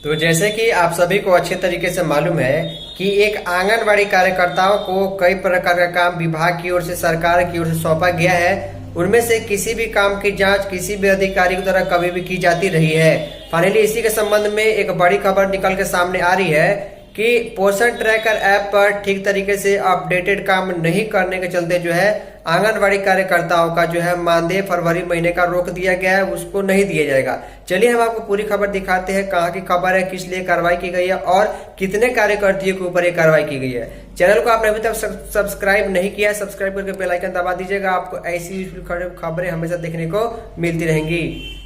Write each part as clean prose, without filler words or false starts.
तो जैसे कि आप सभी को अच्छे तरीके से मालूम है कि एक आंगनबाड़ी कार्यकर्ताओं को कई प्रकार का काम विभाग की ओर से, सरकार की ओर से सौंपा गया है। उनमें से किसी भी काम की जांच किसी भी अधिकारी की द्वारा कभी भी की जाती रही है। फाइनली इसी के संबंध में एक बड़ी खबर निकल के सामने आ रही है कि पोषण ट्रैकर ऐप पर ठीक तरीके से अपडेटेड काम नहीं करने के चलते जो है आंगनबाड़ी कार्यकर्ताओं का जो है मानदेय फरवरी महीने का रोक दिया गया है, उसको नहीं दिया जाएगा। चलिए हम आपको पूरी खबर दिखाते हैं, कहाँ की खबर है, किस लिए कार्रवाई की गई है और कितने कार्यकर्तियों के ऊपर ये कार्रवाई की गई है। चैनल को आपने अभी तक सब्सक्राइब नहीं किया है, सब्सक्राइब करके बेल आइकन दबा दीजिएगा। आपको ऐसी यूजफुल खबरें हमेशा देखने को मिलती रहेंगी।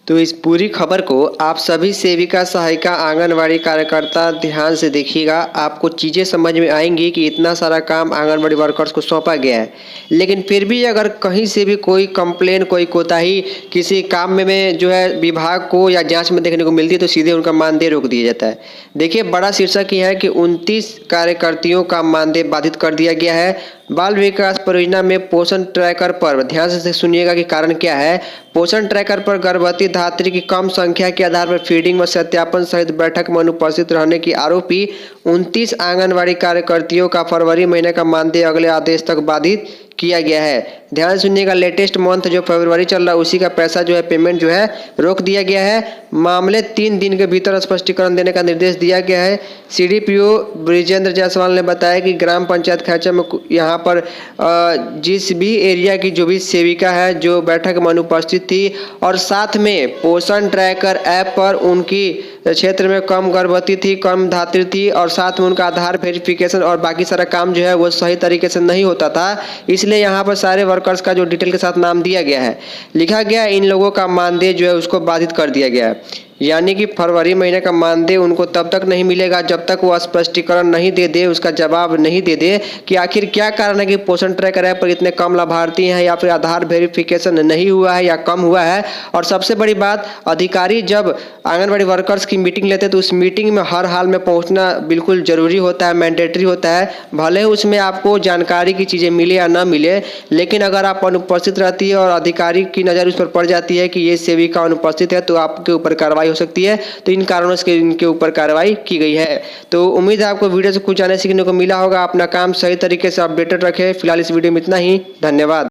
तो इस पूरी खबर को आप सभी सेविका, सहायिका, आंगनवाड़ी कार्यकर्ता ध्यान से देखिएगा। आपको चीज़ें समझ में आएंगी कि इतना सारा काम आंगनवाड़ी वर्कर्स को सौंपा गया है, लेकिन फिर भी अगर कहीं से भी कोई कंप्लेन, कोई कोताही किसी काम में जो है विभाग को या जांच में देखने को मिलती है तो सीधे उनका मानदेय रोक दिया जाता है। देखिए, बड़ा शीर्षक यह है कि 29 कार्यकर्तियों का मानदेय बाधित कर दिया गया है। बाल विकास परियोजना में पोषण ट्रैकर पर ध्यान से सुनिएगा कि कारण क्या है। पोषण ट्रैकर पर गर्भवती धात्री की कम संख्या के आधार पर फीडिंग व सत्यापन सहित बैठक में अनुपस्थित रहने की आरोपी 29 आंगनबाड़ी कार्यकर्तियों का फरवरी महीने का मानदेय अगले आदेश तक बाधित किया गया है। ध्यान सुनिएगा, लेटेस्ट मंथ जो फरवरी चल रहा है उसी का पैसा जो है, पेमेंट जो है रोक दिया गया है। मामले 3 दिन के भीतर स्पष्टीकरण देने का निर्देश दिया गया है। सीडीपीओ ब्रिजेंद्र जायसवाल ने बताया कि ग्राम पंचायत खैचा में यहाँ पर जिस भी एरिया की जो भी सेविका है जो बैठक में अनुपस्थित थी और साथ में पोषण ट्रैकर ऐप पर उनकी क्षेत्र में कम गर्भवती थी, कम धात्री थी और साथ में उनका आधार वेरिफिकेशन और बाकी सारा काम जो है वो सही तरीके से नहीं होता था, इसलिए यहाँ पर सारे वर्कर्स का जो डिटेल के साथ नाम दिया गया है, लिखा गया है इन लोगों का मानदेय जो है उसको बाधित कर दिया गया है। यानी कि फरवरी महीने का मानदेय उनको तब तक नहीं मिलेगा जब तक वो स्पष्टीकरण नहीं दे दे, उसका जवाब नहीं दे दे कि आखिर क्या कारण है कि पोषण ट्रैकर ऐप पर इतने कम लाभार्थी हैं या फिर आधार वेरिफिकेशन नहीं हुआ है या कम हुआ है। और सबसे बड़ी बात, अधिकारी जब आंगनबाड़ी वर्कर्स की मीटिंग लेते हैं तो उस मीटिंग में हर हाल में पहुंचना बिल्कुल ज़रूरी होता है, मैंडेटरी होता है। भले उसमें आपको जानकारी की चीज़ें मिले या ना मिले, लेकिन अगर आप अनुपस्थित रहती है और अधिकारी की नज़र उस पर पड़ जाती है कि ये सेविका अनुपस्थित है तो आपके ऊपर कार्रवाई हो सकती है। तो इन कारणों से इनके ऊपर कार्रवाई की गई है। तो उम्मीद है आपको वीडियो से कुछ जाने सीखने को मिला होगा। अपना काम सही तरीके से अपडेटेड रखें। फिलहाल इस वीडियो में इतना ही। धन्यवाद।